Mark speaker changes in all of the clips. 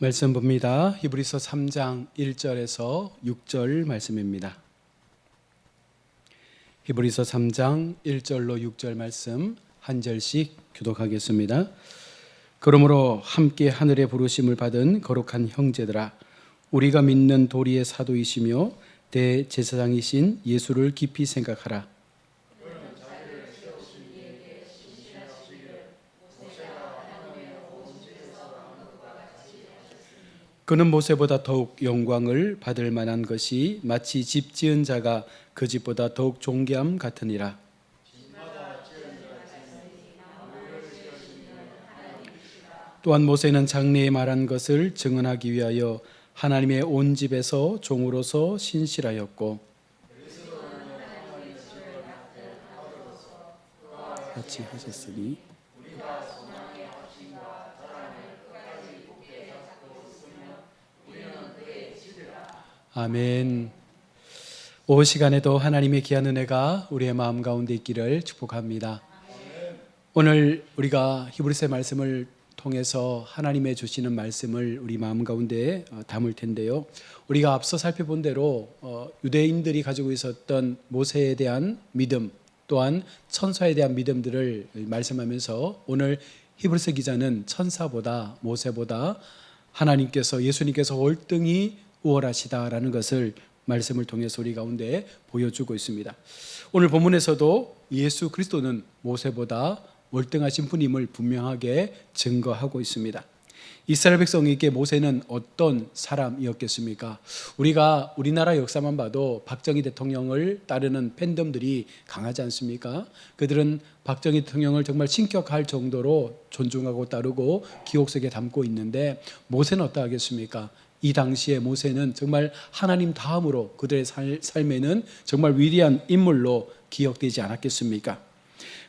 Speaker 1: 말씀 봅니다. 히브리서 3장 1절에서 6절 말씀입니다. 히브리서 3장 1절로 6절 말씀 한 절씩 교독하겠습니다. 그러므로 함께 하늘의 부르심을 받은 거룩한 형제들아, 우리가 믿는 도리의 사도이시며 대제사장이신 예수를 깊이 생각하라. 그는 모세보다 더욱 영광을 받을 만한 것이 마치 집 지은 자가 그 집보다 더욱 존귀함 같으니라. 또한 모세는 장래에 말한 것을 증언하기 위하여 하나님의 온 집에서 종으로서 신실하였고, 같이 하셨으니 아멘. 오후 시간에도 하나님의 귀한 은혜가 우리의 마음 가운데 있기를 축복합니다. 오늘 우리가 히브리서의 말씀을 통해서 하나님의 주시는 말씀을 우리 마음 가운데 담을 텐데요. 우리가 앞서 살펴본 대로 유대인들이 가지고 있었던 모세에 대한 믿음, 또한 천사에 대한 믿음들을 말씀하면서 오늘 히브리서 기자는 천사보다 모세보다 하나님께서, 예수님께서 월등히 우월하시다라는 것을 말씀을 통해서 우리 가운데 보여주고 있습니다. 오늘 본문에서도 예수 그리스도는 모세보다 월등하신 분임을 분명하게 증거하고 있습니다. 이스라엘 백성에게 모세는 어떤 사람이었겠습니까? 우리가 우리나라 역사만 봐도 박정희 대통령을 따르는 팬덤들이 강하지 않습니까? 그들은 박정희 대통령을 정말 신격할 정도로 존중하고 따르고 기억 속에 담고 있는데, 모세는 어떠하겠습니까? 이 당시에 모세는 정말 하나님 다음으로 그들의 삶에는 정말 위대한 인물로 기억되지 않았겠습니까?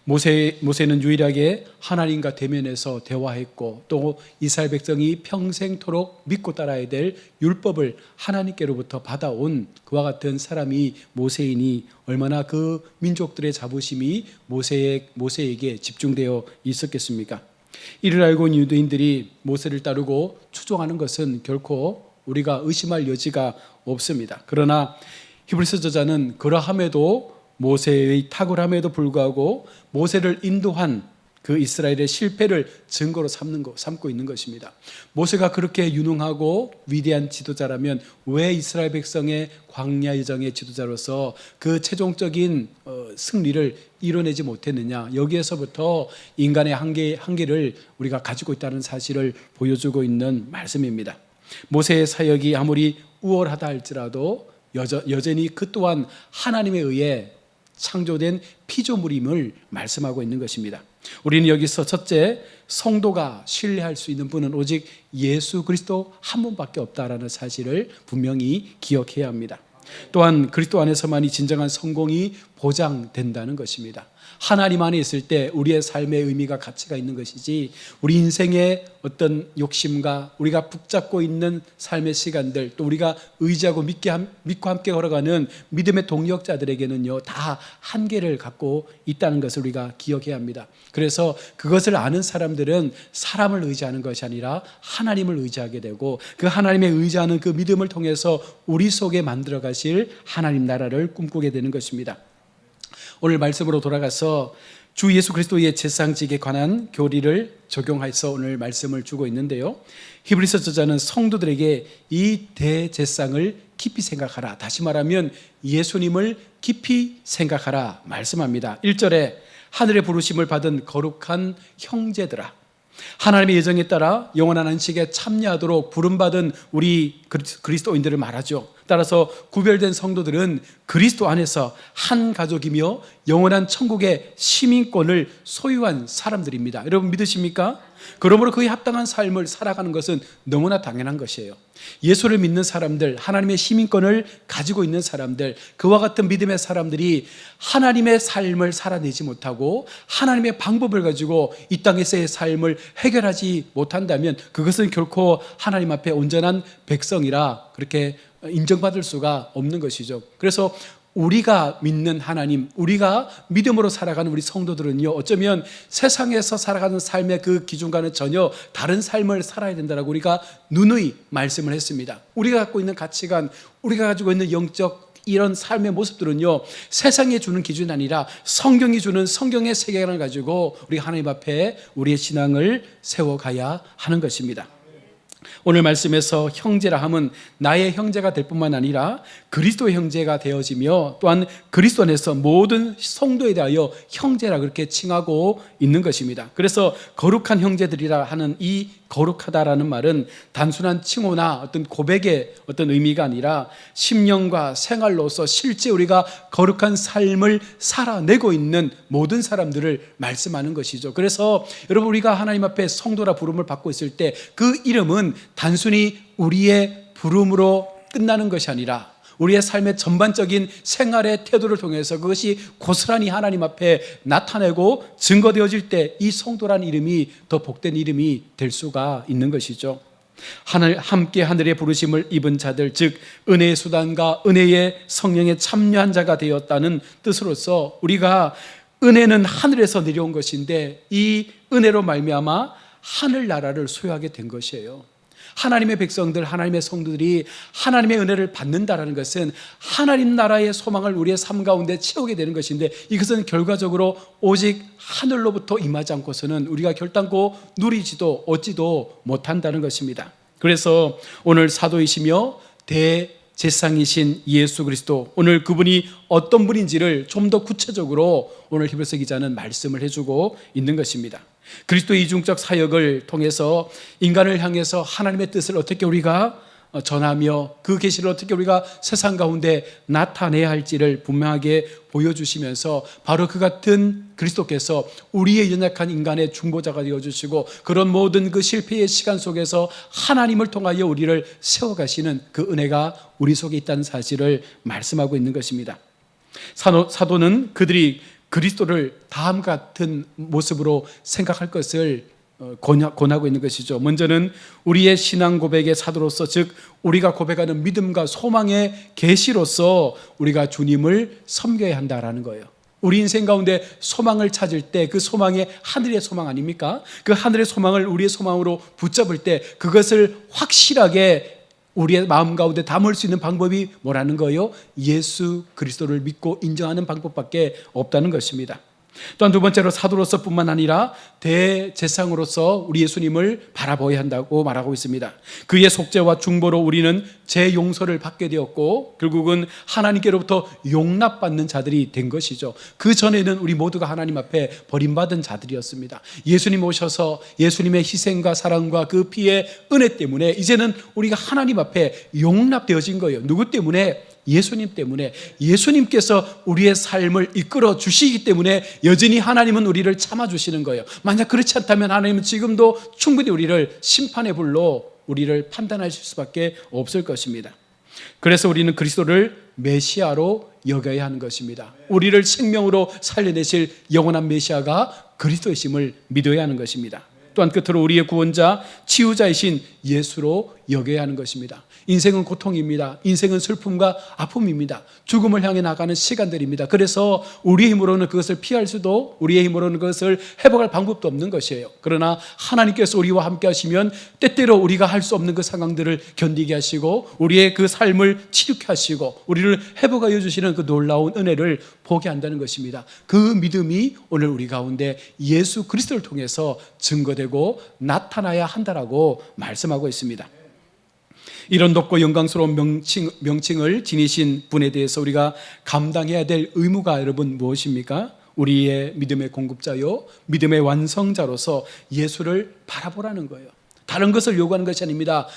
Speaker 1: 모세는 유일하게 하나님과 대면해서 대화했고, 또 이스라엘 백성이 평생토록 믿고 따라야 될 율법을 하나님께로부터 받아온 그와 같은 사람이 모세이니 얼마나 그 민족들의 자부심이 모세에게 집중되어 있었겠습니까? 이를 알고 있는 유대인들이 모세를 따르고 추종하는 것은 결코 우리가 의심할 여지가 없습니다. 그러나 히브리서 저자는 그러함에도, 모세의 탁월함에도 불구하고 모세를 인도한 그 이스라엘의 실패를 증거로 삼고 있는 것입니다. 모세가 그렇게 유능하고 위대한 지도자라면 왜 이스라엘 백성의 광야 여정의 지도자로서 그 최종적인 승리를 이뤄내지 못했느냐? 여기에서부터 인간의 한계를 우리가 가지고 있다는 사실을 보여주고 있는 말씀입니다. 모세의 사역이 아무리 우월하다 할지라도 여전히 그 또한 하나님에 의해 창조된 피조물임을 말씀하고 있는 것입니다. 우리는 여기서 첫째, 성도가 신뢰할 수 있는 분은 오직 예수 그리스도 한 분밖에 없다라는 사실을 분명히 기억해야 합니다. 또한 그리스도 안에서만이 진정한 성공이 보장된다는 것입니다. 하나님 안에 있을 때 우리의 삶의 의미가, 가치가 있는 것이지, 우리 인생의 어떤 욕심과 우리가 붙잡고 있는 삶의 시간들, 또 우리가 의지하고 믿고 함께 걸어가는 믿음의 동역자들에게는요, 다 한계를 갖고 있다는 것을 우리가 기억해야 합니다. 그래서 그것을 아는 사람들은 사람을 의지하는 것이 아니라 하나님을 의지하게 되고, 그 하나님의 의지하는 그 믿음을 통해서 우리 속에 만들어 가실 하나님 나라를 꿈꾸게 되는 것입니다. 오늘 말씀으로 돌아가서 주 예수 그리스도의 제사장직에 관한 교리를 적용해서 오늘 말씀을 주고 있는데요. 히브리서 저자는 성도들에게 이 대제사장을 깊이 생각하라, 다시 말하면 예수님을 깊이 생각하라 말씀합니다. 1절에 하늘의 부르심을 받은 거룩한 형제들아, 하나님의 예정에 따라 영원한 안식에 참여하도록 부름받은 우리 그리스도인들을 말하죠. 따라서 구별된 성도들은 그리스도 안에서 한 가족이며 영원한 천국의 시민권을 소유한 사람들입니다. 여러분 믿으십니까? 그러므로 그에 합당한 삶을 살아가는 것은 너무나 당연한 것이에요. 예수를 믿는 사람들, 하나님의 시민권을 가지고 있는 사람들, 그와 같은 믿음의 사람들이 하나님의 삶을 살아내지 못하고 하나님의 방법을 가지고 이 땅에서의 삶을 해결하지 못한다면 그것은 결코 하나님 앞에 온전한 백성이라 그렇게 인정받을 수가 없는 것이죠. 그래서 우리가 믿는 하나님, 우리가 믿음으로 살아가는 우리 성도들은요, 어쩌면 세상에서 살아가는 삶의 그 기준과는 전혀 다른 삶을 살아야 된다고 우리가 누누이 말씀을 했습니다. 우리가 갖고 있는 가치관, 우리가 가지고 있는 영적 이런 삶의 모습들은요, 세상이 주는 기준이 아니라 성경이 주는 성경의 세계관을 가지고 우리가 하나님 앞에 우리의 신앙을 세워가야 하는 것입니다. 오늘 말씀에서 형제라 함은 나의 형제가 될 뿐만 아니라 그리스도의 형제가 되어지며 또한 그리스도 안에서 모든 성도에 대하여 형제라 그렇게 칭하고 있는 것입니다. 그래서 거룩한 형제들이라 하는 이 거룩하다라는 말은 단순한 칭호나 어떤 고백의 어떤 의미가 아니라 심령과 생활로서 실제 우리가 거룩한 삶을 살아내고 있는 모든 사람들을 말씀하는 것이죠. 그래서 여러분, 우리가 하나님 앞에 성도라 부름을 받고 있을 때 그 이름은 단순히 우리의 부름으로 끝나는 것이 아니라 우리의 삶의 전반적인 생활의 태도를 통해서 그것이 고스란히 하나님 앞에 나타내고 증거되어질 때 이 성도라는 이름이 더 복된 이름이 될 수가 있는 것이죠. 함께 하늘의 부르심을 입은 자들, 즉 은혜의 수단과 은혜의 성령에 참여한 자가 되었다는 뜻으로서 우리가 은혜는 하늘에서 내려온 것인데 이 은혜로 말미암아 하늘나라를 소유하게 된 것이에요. 하나님의 백성들, 하나님의 성도들이 하나님의 은혜를 받는다라는 것은 하나님 나라의 소망을 우리의 삶 가운데 채우게 되는 것인데, 이것은 결과적으로 오직 하늘로부터 임하지 않고서는 우리가 결단코 누리지도 얻지도 못한다는 것입니다. 그래서 오늘 사도이시며 대제사장이신 예수 그리스도, 오늘 그분이 어떤 분인지를 좀 더 구체적으로 오늘 히브리서 기자는 말씀을 해주고 있는 것입니다. 그리스도의 이중적 사역을 통해서 인간을 향해서 하나님의 뜻을 어떻게 우리가 전하며 그 계시를 어떻게 우리가 세상 가운데 나타내야 할지를 분명하게 보여주시면서 바로 그 같은 그리스도께서 우리의 연약한 인간의 중보자가 되어주시고 그런 모든 그 실패의 시간 속에서 하나님을 통하여 우리를 세워가시는 그 은혜가 우리 속에 있다는 사실을 말씀하고 있는 것입니다. 사도는 그들이 그리스도를 다음과 같은 모습으로 생각할 것을 권하고 있는 것이죠. 먼저는 우리의 신앙 고백의 사도로서, 즉 우리가 고백하는 믿음과 소망의 계시로서 우리가 주님을 섬겨야 한다라는 거예요. 우리 인생 가운데 소망을 찾을 때 그 소망이 하늘의 소망 아닙니까? 그 하늘의 소망을 우리의 소망으로 붙잡을 때 그것을 확실하게 우리의 마음 가운데 담을 수 있는 방법이 뭐라는 거예요? 예수 그리스도를 믿고 인정하는 방법밖에 없다는 것입니다. 또한 두 번째로 사도로서 뿐만 아니라 대제사장으로서 우리 예수님을 바라보아야 한다고 말하고 있습니다. 그의 속죄와 중보로 우리는 재용서를 받게 되었고 결국은 하나님께로부터 용납받는 자들이 된 것이죠. 그 전에는 우리 모두가 하나님 앞에 버림받은 자들이었습니다. 예수님 오셔서 예수님의 희생과 사랑과 그 피의 은혜 때문에 이제는 우리가 하나님 앞에 용납되어진 거예요. 누구 때문에? 예수님 때문에. 예수님께서 우리의 삶을 이끌어 주시기 때문에 여전히 하나님은 우리를 참아주시는 거예요. 만약 그렇지 않다면 하나님은 지금도 충분히 우리를 심판의 불로 우리를 판단하실 수밖에 없을 것입니다. 그래서 우리는 그리스도를 메시아로 여겨야 하는 것입니다. 우리를 생명으로 살려내실 영원한 메시아가 그리스도이심을 믿어야 하는 것입니다. 또한 끝으로 우리의 구원자, 치유자이신 예수로 여겨야 하는 것입니다. 인생은 고통입니다. 인생은 슬픔과 아픔입니다. 죽음을 향해 나가는 시간들입니다. 그래서 우리의 힘으로는 그것을 피할 수도, 우리의 힘으로는 그것을 회복할 방법도 없는 것이에요. 그러나 하나님께서 우리와 함께 하시면 때때로 우리가 할 수 없는 그 상황들을 견디게 하시고 우리의 그 삶을 치료케 하시고 우리를 회복하여 주시는 그 놀라운 은혜를 보게 한다는 것입니다. 그 믿음이 오늘 우리 가운데 예수 그리스도를 통해서 증거되고 나타나야 한다라고 말씀하고 있습니다. 이런 높고 영광스러운 명칭을 지니신 분에 대해서 우리가 감당해야 될 의무가 여러분 무엇입니까? 우리의 믿음의 공급자요, 믿음의 완성자로서 예수를 바라보라는 거예요. 다른 것을 요구하는 것이 아닙니다.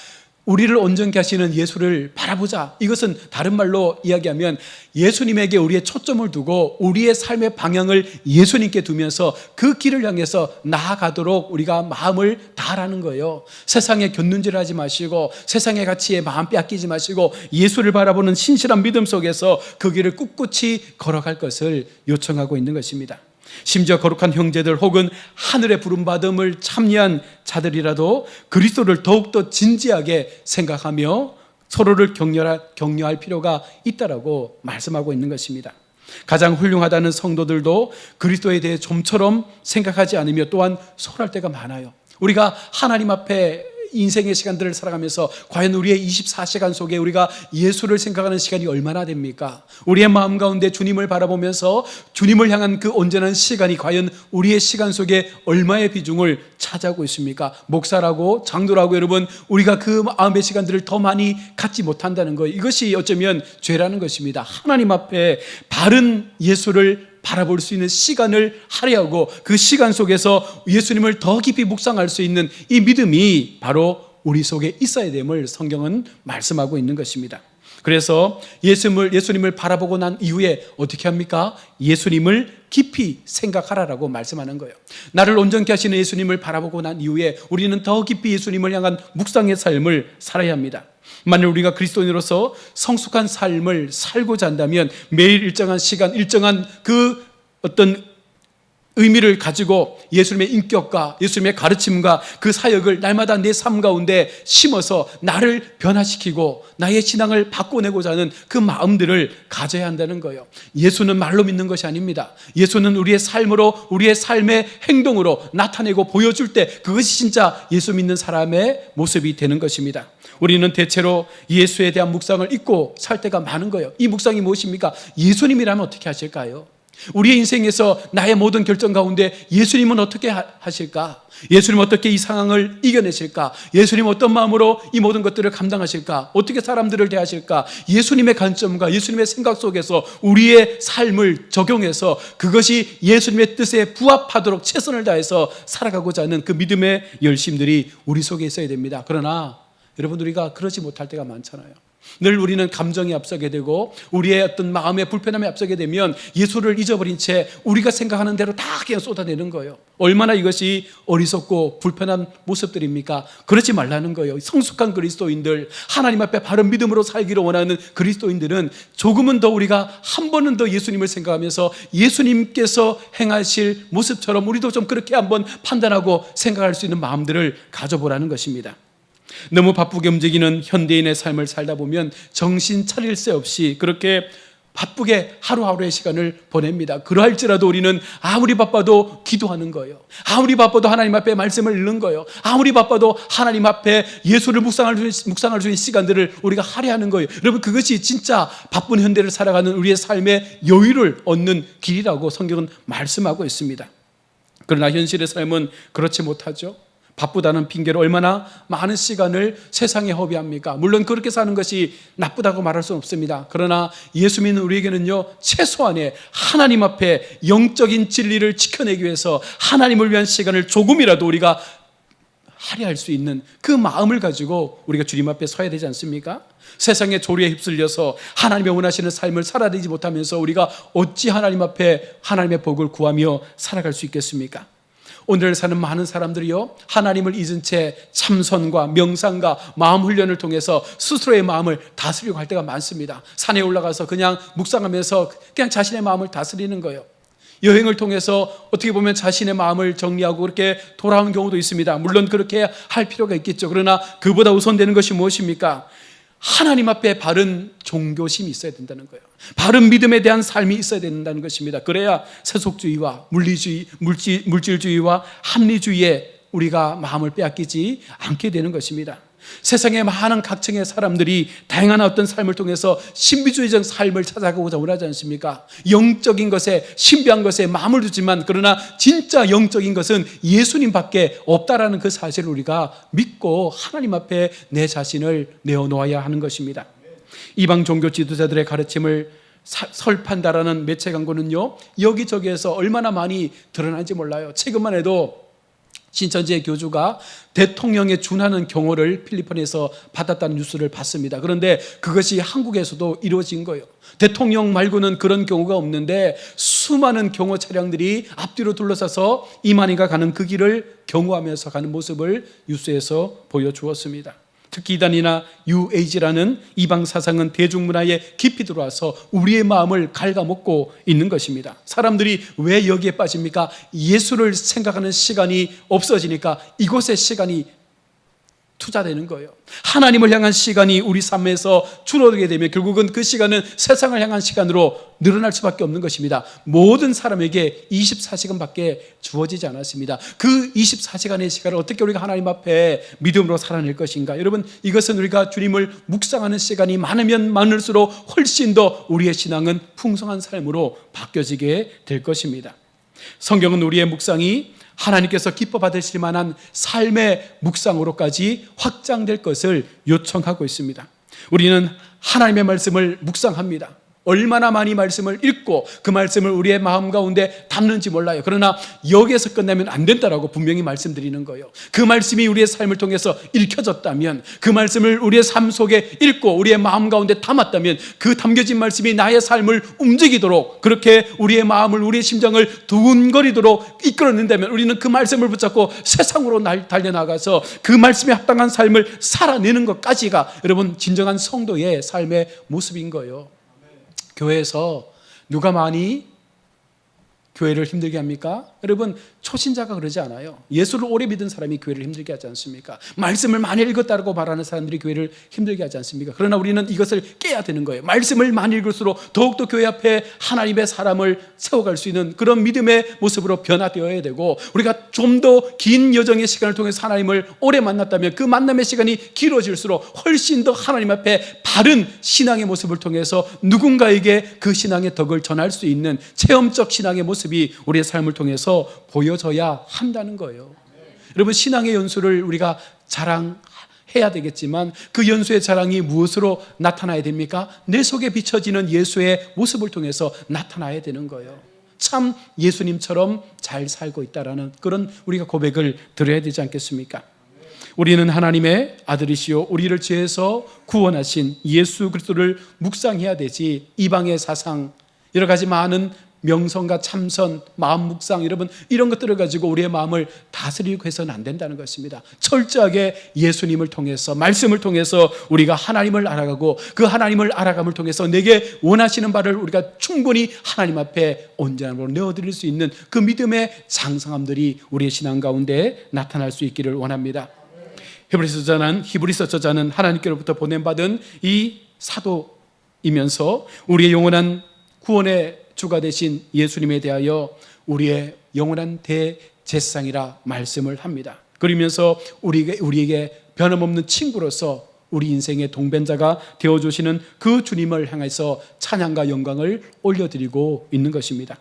Speaker 1: 우리를 온전케 하시는 예수를 바라보자. 이것은 다른 말로 이야기하면 예수님에게 우리의 초점을 두고 우리의 삶의 방향을 예수님께 두면서 그 길을 향해서 나아가도록 우리가 마음을 다하라는 거예요. 세상에 곁눈질하지 마시고 세상의 가치에 마음 빼앗기지 마시고 예수를 바라보는 신실한 믿음 속에서 그 길을 꿋꿋이 걸어갈 것을 요청하고 있는 것입니다. 심지어 거룩한 형제들 혹은 하늘의 부름받음을 참여한 자들이라도 그리스도를 더욱더 진지하게 생각하며 서로를 격려할 필요가 있다라고 말씀하고 있는 것입니다. 가장 훌륭하다는 성도들도 그리스도에 대해 좀처럼 생각하지 않으며 또한 소홀할 때가 많아요. 우리가 하나님 앞에 인생의 시간들을 살아가면서 과연 우리의 24시간 속에 우리가 예수를 생각하는 시간이 얼마나 됩니까? 우리의 마음 가운데 주님을 바라보면서 주님을 향한 그 온전한 시간이 과연 우리의 시간 속에 얼마의 비중을 차지하고 있습니까? 목사라고 장로라고 여러분, 우리가 그 마음의 시간들을 더 많이 갖지 못한다는 것, 이것이 어쩌면 죄라는 것입니다. 하나님 앞에 바른 예수를 바라볼 수 있는 시간을 할애하고 그 시간 속에서 예수님을 더 깊이 묵상할 수 있는 이 믿음이 바로 우리 속에 있어야 됨을 성경은 말씀하고 있는 것입니다. 그래서 예수님을 바라보고 난 이후에 어떻게 합니까? 예수님을 깊이 생각하라라고 말씀하는 거예요. 나를 온전케 하시는 예수님을 바라보고 난 이후에 우리는 더 깊이 예수님을 향한 묵상의 삶을 살아야 합니다. 만일 우리가 그리스도인으로서 성숙한 삶을 살고자 한다면 매일 일정한 시간, 일정한 그 어떤 의미를 가지고 예수님의 인격과 예수님의 가르침과 그 사역을 날마다 내 삶 가운데 심어서 나를 변화시키고 나의 신앙을 바꿔내고자 하는 그 마음들을 가져야 한다는 거예요. 예수는 말로 믿는 것이 아닙니다. 예수는 우리의 삶으로, 우리의 삶의 행동으로 나타내고 보여줄 때 그것이 진짜 예수 믿는 사람의 모습이 되는 것입니다. 우리는 대체로 예수에 대한 묵상을 잊고 살 때가 많은 거예요. 이 묵상이 무엇입니까? 예수님이라면 어떻게 하실까요? 우리의 인생에서 나의 모든 결정 가운데 예수님은 어떻게 하실까? 예수님은 어떻게 이 상황을 이겨내실까? 예수님은 어떤 마음으로 이 모든 것들을 감당하실까? 어떻게 사람들을 대하실까? 예수님의 관점과 예수님의 생각 속에서 우리의 삶을 적용해서 그것이 예수님의 뜻에 부합하도록 최선을 다해서 살아가고자 하는 그 믿음의 열심들이 우리 속에 있어야 됩니다. 그러나 여러분, 우리가 그러지 못할 때가 많잖아요. 늘 우리는 감정이 앞서게 되고 우리의 어떤 마음의 불편함이 앞서게 되면 예수를 잊어버린 채 우리가 생각하는 대로 다 그냥 쏟아내는 거예요. 얼마나 이것이 어리석고 불편한 모습들입니까? 그러지 말라는 거예요. 성숙한 그리스도인들, 하나님 앞에 바른 믿음으로 살기를 원하는 그리스도인들은 조금은 더 우리가 한 번은 더 예수님을 생각하면서 예수님께서 행하실 모습처럼 우리도 좀 그렇게 한번 판단하고 생각할 수 있는 마음들을 가져보라는 것입니다. 너무 바쁘게 움직이는 현대인의 삶을 살다 보면 정신 차릴 새 없이 그렇게 바쁘게 하루하루의 시간을 보냅니다. 그러할지라도 우리는 아무리 바빠도 기도하는 거예요. 아무리 바빠도 하나님 앞에 말씀을 읽는 거예요. 아무리 바빠도 하나님 앞에 예수를 묵상할 수 있는 시간들을 우리가 할애하는 거예요. 여러분, 그것이 진짜 바쁜 현대를 살아가는 우리의 삶의 여유를 얻는 길이라고 성경은 말씀하고 있습니다. 그러나 현실의 삶은 그렇지 못하죠. 바쁘다는 핑계로 얼마나 많은 시간을 세상에 허비합니까? 물론 그렇게 사는 것이 나쁘다고 말할 수는 없습니다. 그러나 예수 믿는 우리에게는요, 최소한의 하나님 앞에 영적인 진리를 지켜내기 위해서 하나님을 위한 시간을 조금이라도 우리가 할애할 수 있는 그 마음을 가지고 우리가 주님 앞에 서야 되지 않습니까? 세상의 조리에 휩쓸려서 하나님의 원하시는 삶을 살아내지 못하면서 우리가 어찌 하나님 앞에 하나님의 복을 구하며 살아갈 수 있겠습니까? 오늘 사는 많은 사람들이요, 하나님을 잊은 채 참선과 명상과 마음 훈련을 통해서 스스로의 마음을 다스리려고 할 때가 많습니다. 산에 올라가서 그냥 묵상하면서 그냥 자신의 마음을 다스리는 거예요. 여행을 통해서 어떻게 보면 자신의 마음을 정리하고 그렇게 돌아오는 경우도 있습니다. 물론 그렇게 할 필요가 있겠죠. 그러나 그보다 우선되는 것이 무엇입니까? 하나님 앞에 바른 종교심이 있어야 된다는 거예요. 바른 믿음에 대한 삶이 있어야 된다는 것입니다. 그래야 세속주의와 물질주의와 합리주의에 우리가 마음을 빼앗기지 않게 되는 것입니다. 세상의 많은 각층의 사람들이 다양한 어떤 삶을 통해서 신비주의적 삶을 찾아가고자 원하지 않습니까? 영적인 것에, 신비한 것에 마음을 두지만 그러나 진짜 영적인 것은 예수님밖에 없다라는 그 사실을 우리가 믿고 하나님 앞에 내 자신을 내어놓아야 하는 것입니다. 이방 종교 지도자들의 가르침을 설판다라는 매체 광고는요, 여기저기에서 얼마나 많이 드러난지 몰라요. 최근만 해도 신천지의 교주가 대통령에 준하는 경호를 필리핀에서 받았다는 뉴스를 봤습니다. 그런데 그것이 한국에서도 이루어진 거예요. 대통령 말고는 그런 경우가 없는데 수많은 경호 차량들이 앞뒤로 둘러싸서 이만희가 가는 그 길을 경호하면서 가는 모습을 뉴스에서 보여주었습니다. 특히 이단이나 뉴에이지라는 이방 사상은 대중문화에 깊이 들어와서 우리의 마음을 갉아먹고 있는 것입니다. 사람들이 왜 여기에 빠집니까? 예수를 생각하는 시간이 없어지니까 이곳에 시간이 투자되는 거예요. 하나님을 향한 시간이 우리 삶에서 줄어들게 되면 결국은 그 시간은 세상을 향한 시간으로 늘어날 수밖에 없는 것입니다. 모든 사람에게 24시간밖에 주어지지 않았습니다. 그 24시간의 시간을 어떻게 우리가 하나님 앞에 믿음으로 살아낼 것인가? 여러분, 이것은 우리가 주님을 묵상하는 시간이 많으면 많을수록 훨씬 더 우리의 신앙은 풍성한 삶으로 바뀌어지게 될 것입니다. 성경은 우리의 묵상이 하나님께서 기뻐 받으실 만한 삶의 묵상으로까지 확장될 것을 요청하고 있습니다. 우리는 하나님의 말씀을 묵상합니다. 얼마나 많이 말씀을 읽고 그 말씀을 우리의 마음 가운데 담는지 몰라요. 그러나 여기에서 끝나면 안 된다라고 분명히 말씀드리는 거예요. 그 말씀이 우리의 삶을 통해서 읽혀졌다면, 그 말씀을 우리의 삶 속에 읽고 우리의 마음 가운데 담았다면, 그 담겨진 말씀이 나의 삶을 움직이도록, 그렇게 우리의 마음을, 우리의 심장을 두근거리도록 이끌어낸다면 우리는 그 말씀을 붙잡고 세상으로 달려나가서 그 말씀에 합당한 삶을 살아내는 것까지가 여러분 진정한 성도의 삶의 모습인 거예요. 교회에서 누가 많이 교회를 힘들게 합니까? 여러분, 초신자가 그러지 않아요. 예수를 오래 믿은 사람이 교회를 힘들게 하지 않습니까? 말씀을 많이 읽었다고 말하는 사람들이 교회를 힘들게 하지 않습니까? 그러나 우리는 이것을 깨야 되는 거예요. 말씀을 많이 읽을수록 더욱더 교회 앞에 하나님의 사람을 세워갈 수 있는 그런 믿음의 모습으로 변화되어야 되고, 우리가 좀 더 긴 여정의 시간을 통해서 하나님을 오래 만났다면 그 만남의 시간이 길어질수록 훨씬 더 하나님 앞에 바른 신앙의 모습을 통해서 누군가에게 그 신앙의 덕을 전할 수 있는 체험적 신앙의 모습이 우리의 삶을 통해서 보여져야 한다는 거예요. 여러분, 신앙의 연수를 우리가 자랑해야 되겠지만 그 연수의 자랑이 무엇으로 나타나야 됩니까? 내 속에 비춰지는 예수의 모습을 통해서 나타나야 되는 거예요. 참 예수님처럼 잘 살고 있다라는 그런 우리가 고백을 드려야 되지 않겠습니까? 우리는 하나님의 아들이시요 우리를 죄에서 구원하신 예수 그리스도를 묵상해야 되지, 이방의 사상, 여러 가지 많은 명성과 참선, 마음 묵상, 여러분 이런 것들을 가지고 우리의 마음을 다스리고 해서는 안 된다는 것입니다. 철저하게 예수님을 통해서, 말씀을 통해서 우리가 하나님을 알아가고 그 하나님을 알아감을 통해서 내게 원하시는 바를 우리가 충분히 하나님 앞에 온전함으로 내어드릴 수 있는 그 믿음의 장성함들이 우리의 신앙 가운데 나타날 수 있기를 원합니다. 히브리서 저자는 하나님께로부터 보냄받은 이 사도이면서 우리의 영원한 구원의 주가 되신 예수님에 대하여 우리의 영원한 대제사장이라 말씀을 합니다. 그러면서 우리에게 변함없는 친구로서 우리 인생의 동반자가 되어주시는 그 주님을 향해서 찬양과 영광을 올려드리고 있는 것입니다.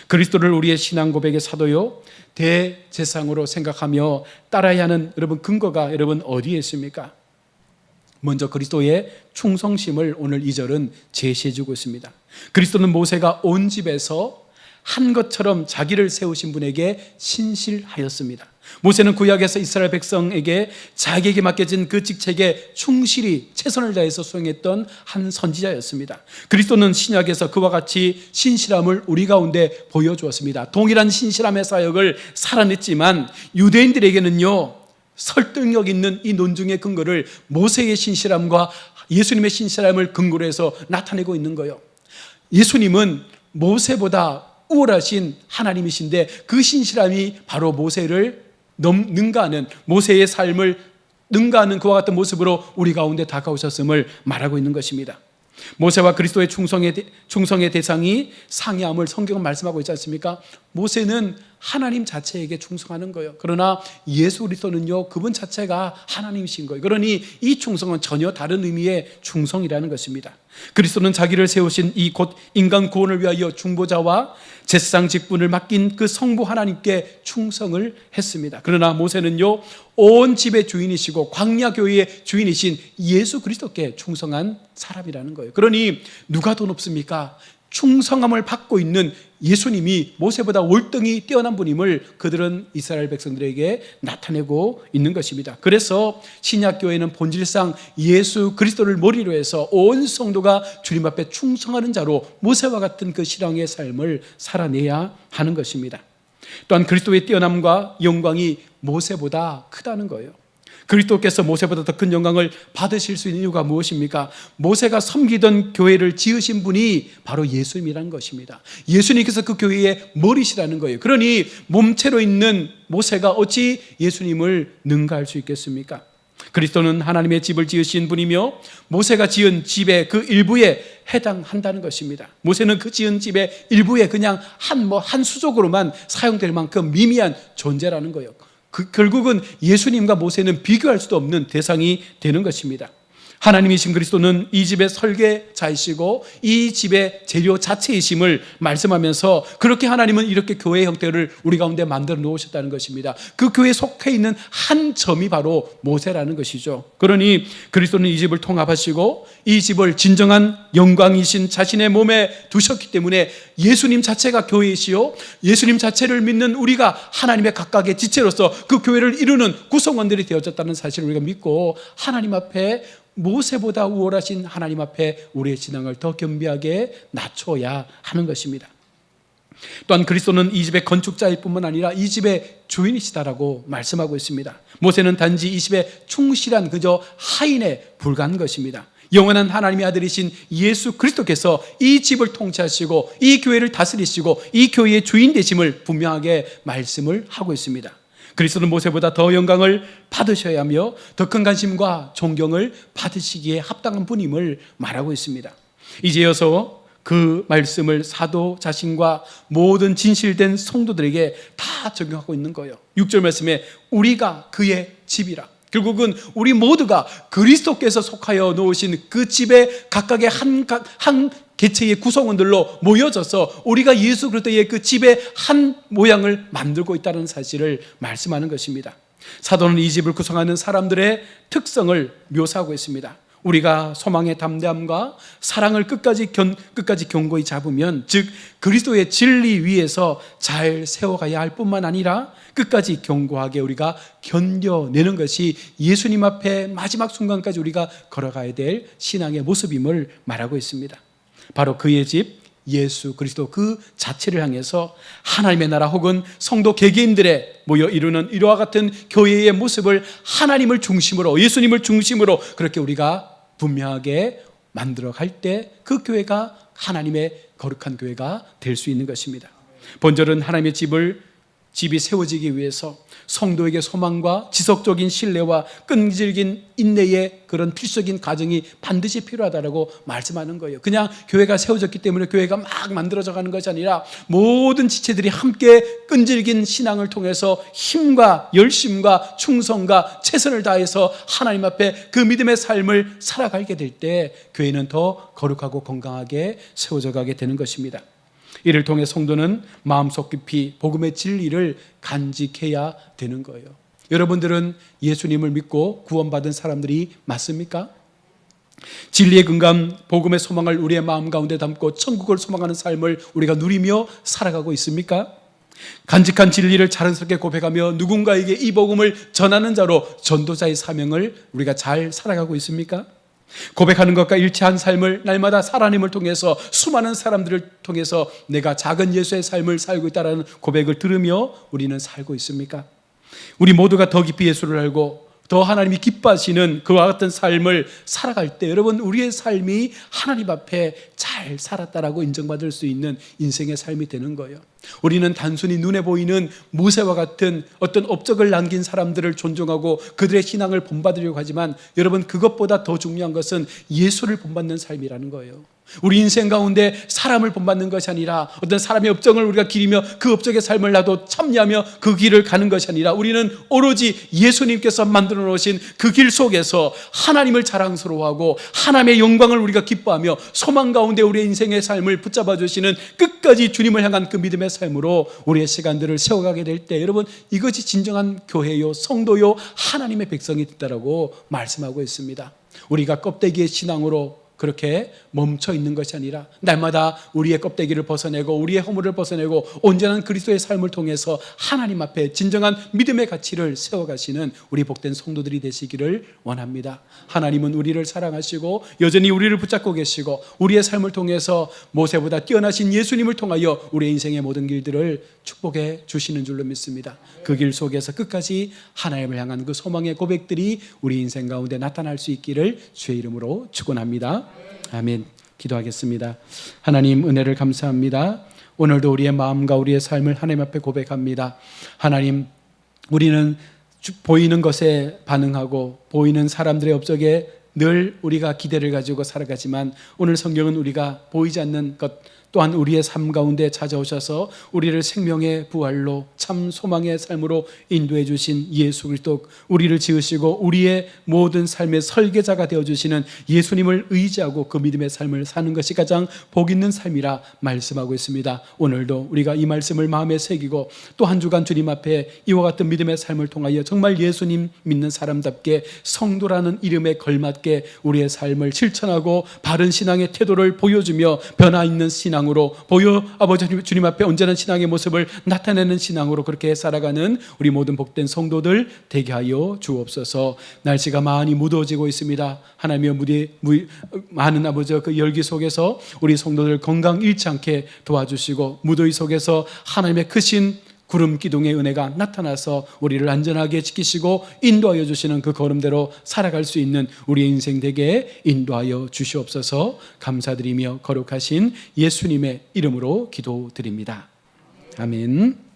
Speaker 1: 그리스도를 우리의 신앙 고백의 사도요 대제사장으로 생각하며 따라야 하는 여러분 근거가 여러분 어디에 있습니까? 먼저 그리스도의 충성심을 오늘 2절은 제시해 주고 있습니다. 그리스도는 모세가 온 집에서 한 것처럼 자기를 세우신 분에게 신실하였습니다. 모세는 구약에서 이스라엘 백성에게 자기에게 맡겨진 그 직책에 충실히 최선을 다해서 수행했던 한 선지자였습니다. 그리스도는 신약에서 그와 같이 신실함을 우리 가운데 보여주었습니다. 동일한 신실함의 사역을 살아냈지만 유대인들에게는요 설득력 있는 이 논증의 근거를 모세의 신실함과 예수님의 신실함을 근거로 해서 나타내고 있는 거예요. 예수님은 모세보다 우월하신 하나님이신데 그 신실함이 바로 모세를 능가하는, 모세의 삶을 능가하는 그와 같은 모습으로 우리 가운데 다가오셨음을 말하고 있는 것입니다. 모세와 그리스도의 충성의 대상이 상이함을 성경은 말씀하고 있지 않습니까? 모세는 하나님 자체에게 충성하는 거예요. 그러나 예수 그리스도는요 그분 자체가 하나님이신 거예요. 그러니 이 충성은 전혀 다른 의미의 충성이라는 것입니다. 그리스도는 자기를 세우신 이 곧 인간 구원을 위하여 중보자와 제사장 직분을 맡긴 그 성부 하나님께 충성을 했습니다. 그러나 모세는요 온 집의 주인이시고 광야 교회의 주인이신 예수 그리스도께 충성한 사람이라는 거예요. 그러니 누가 더 높습니까? 충성함을 받고 있는 예수님이 모세보다 월등히 뛰어난 분임을 그들은 이스라엘 백성들에게 나타내고 있는 것입니다. 그래서 신약교회는 본질상 예수 그리스도를 머리로 해서 온 성도가 주님 앞에 충성하는 자로 모세와 같은 그 신앙의 삶을 살아내야 하는 것입니다. 또한 그리스도의 뛰어남과 영광이 모세보다 크다는 거예요. 그리스도께서 모세보다 더 큰 영광을 받으실 수 있는 이유가 무엇입니까? 모세가 섬기던 교회를 지으신 분이 바로 예수님이라는 것입니다. 예수님께서 그 교회의 머리시라는 거예요. 그러니 몸체로 있는 모세가 어찌 예수님을 능가할 수 있겠습니까? 그리스도는 하나님의 집을 지으신 분이며 모세가 지은 집의 그 일부에 해당한다는 것입니다. 모세는 그 지은 집의 일부에 그냥 한 수족으로만 사용될 만큼 미미한 존재라는 거예요. 결국은 예수님과 모세는 비교할 수도 없는 대상이 되는 것입니다. 하나님이신 그리스도는 이 집의 설계자이시고 이 집의 재료 자체이심을 말씀하면서 그렇게 하나님은 이렇게 교회의 형태를 우리 가운데 만들어 놓으셨다는 것입니다. 그 교회에 속해 있는 한 점이 바로 모세라는 것이죠. 그러니 그리스도는 이 집을 통합하시고 이 집을 진정한 영광이신 자신의 몸에 두셨기 때문에 예수님 자체가 교회이시요 예수님 자체를 믿는 우리가 하나님의 각각의 지체로서 그 교회를 이루는 구성원들이 되어졌다는 사실을 우리가 믿고 하나님 앞에 모세보다 우월하신 하나님 앞에 우리의 신앙을 더 겸비하게 낮춰야 하는 것입니다. 또한 그리스도는 이 집의 건축자일 뿐만 아니라 이 집의 주인이시다라고 말씀하고 있습니다. 모세는 단지 이 집의 충실한 그저 하인에 불과한 것입니다. 영원한 하나님의 아들이신 예수 그리스도께서 이 집을 통치하시고 이 교회를 다스리시고 이 교회의 주인 되심을 분명하게 말씀을 하고 있습니다. 그리스도는 모세보다 더 영광을 받으셔야 하며 더 큰 관심과 존경을 받으시기에 합당한 분임을 말하고 있습니다. 이제여서 그 말씀을 사도 자신과 모든 진실된 성도들에게 다 적용하고 있는 거예요. 6절 말씀에 우리가 그의 집이라. 결국은 우리 모두가 그리스도께서 속하여 놓으신 그 집에 각각의 한 개체의 구성원들로 모여져서 우리가 예수 그리스도의 그 집의 한 모양을 만들고 있다는 사실을 말씀하는 것입니다. 사도는 이 집을 구성하는 사람들의 특성을 묘사하고 있습니다. 우리가 소망의 담대함과 사랑을 끝까지 견고히 잡으면, 즉 그리스도의 진리 위에서 잘 세워가야 할 뿐만 아니라 끝까지 견고하게 우리가 견뎌내는 것이 예수님 앞에 마지막 순간까지 우리가 걸어가야 될 신앙의 모습임을 말하고 있습니다. 바로 그의 집 예수 그리스도 그 자체를 향해서 하나님의 나라 혹은 성도 개개인들의 모여 이루는 이와 같은 교회의 모습을 하나님을 중심으로, 예수님을 중심으로 그렇게 우리가 분명하게 만들어 갈 때 그 교회가 하나님의 거룩한 교회가 될 수 있는 것입니다. 본절은 하나님의 집이 세워지기 위해서 성도에게 소망과 지속적인 신뢰와 끈질긴 인내의 그런 필수적인 과정이 반드시 필요하다고 말씀하는 거예요. 그냥 교회가 세워졌기 때문에 교회가 막 만들어져 가는 것이 아니라 모든 지체들이 함께 끈질긴 신앙을 통해서 힘과 열심과 충성과 최선을 다해서 하나님 앞에 그 믿음의 삶을 살아가게 될 때 교회는 더 거룩하고 건강하게 세워져 가게 되는 것입니다. 이를 통해 성도는 마음속 깊이 복음의 진리를 간직해야 되는 거예요. 여러분들은 예수님을 믿고 구원받은 사람들이 맞습니까? 진리의 근간 복음의 소망을 우리의 마음 가운데 담고 천국을 소망하는 삶을 우리가 누리며 살아가고 있습니까? 간직한 진리를 자랑스럽게 고백하며 누군가에게 이 복음을 전하는 자로 전도자의 사명을 우리가 잘 살아가고 있습니까? 고백하는 것과 일치한 삶을 날마다 살아남을 통해서 수많은 사람들을 통해서 내가 작은 예수의 삶을 살고 있다는 고백을 들으며 우리는 살고 있습니까? 우리 모두가 더 깊이 예수를 알고 더 하나님이 기뻐하시는 그와 같은 삶을 살아갈 때 여러분 우리의 삶이 하나님 앞에 잘 살았다라고 인정받을 수 있는 인생의 삶이 되는 거예요. 우리는 단순히 눈에 보이는 모세와 같은 어떤 업적을 남긴 사람들을 존중하고 그들의 신앙을 본받으려고 하지만 여러분 그것보다 더 중요한 것은 예수를 본받는 삶이라는 거예요. 우리 인생 가운데 사람을 본받는 것이 아니라 어떤 사람의 업적을 우리가 기리며 그 업적의 삶을 나도 참여하며 그 길을 가는 것이 아니라 우리는 오로지 예수님께서 만들어 놓으신 그 길 속에서 하나님을 자랑스러워하고 하나님의 영광을 우리가 기뻐하며 소망 가운데 우리의 인생의 삶을 붙잡아 주시는 끝까지 주님을 향한 그 믿음의 삶으로 우리의 시간들을 세워가게 될 때 여러분 이것이 진정한 교회요 성도요 하나님의 백성이 됐다라고 말씀하고 있습니다. 우리가 껍데기의 신앙으로 그렇게 멈춰 있는 것이 아니라 날마다 우리의 껍데기를 벗어내고 우리의 허물을 벗어내고 온전한 그리스도의 삶을 통해서 하나님 앞에 진정한 믿음의 가치를 세워가시는 우리 복된 성도들이 되시기를 원합니다. 하나님은 우리를 사랑하시고 여전히 우리를 붙잡고 계시고 우리의 삶을 통해서 모세보다 뛰어나신 예수님을 통하여 우리의 인생의 모든 길들을 축복해 주시는 줄로 믿습니다. 그 길 속에서 끝까지 하나님을 향한 그 소망의 고백들이 우리 인생 가운데 나타날 수 있기를 주의 이름으로 축원합니다. 아멘. 기도하겠습니다. 하나님 은혜를 감사합니다. 오늘도 우리의 마음과 우리의 삶을 하나님 앞에 고백합니다. 하나님 우리는 보이는 것에 반응하고 보이는 사람들의 업적에 늘 우리가 기대를 가지고 살아가지만 오늘 성경은 우리가 보이지 않는 것 또한 우리의 삶 가운데 찾아오셔서 우리를 생명의 부활로 참 소망의 삶으로 인도해 주신 예수 그리스도, 우리를 지으시고 우리의 모든 삶의 설계자가 되어주시는 예수님을 의지하고 그 믿음의 삶을 사는 것이 가장 복 있는 삶이라 말씀하고 있습니다. 오늘도 우리가 이 말씀을 마음에 새기고 또 한 주간 주님 앞에 이와 같은 믿음의 삶을 통하여 정말 예수님 믿는 사람답게 성도라는 이름에 걸맞게 우리의 삶을 실천하고 바른 신앙의 태도를 보여주며 변화 있는 신앙으로 아버지 주님 앞에 온전한 신앙의 모습을 나타내는 신앙으로 그렇게 살아가는 우리 모든 복된 성도들 되게 하여 주옵소서. 날씨가 많이 무더워지고 있습니다. 하나님의 많은 아버지 그 열기 속에서 우리 성도들 건강 잃지 않게 도와주시고 무더위 속에서 하나님의 크신 구름 기둥의 은혜가 나타나서 우리를 안전하게 지키시고 인도하여 주시는 그 걸음대로 살아갈 수 있는 우리의 인생 되게 인도하여 주시옵소서. 감사드리며 거룩하신 예수님의 이름으로 기도드립니다. 아멘.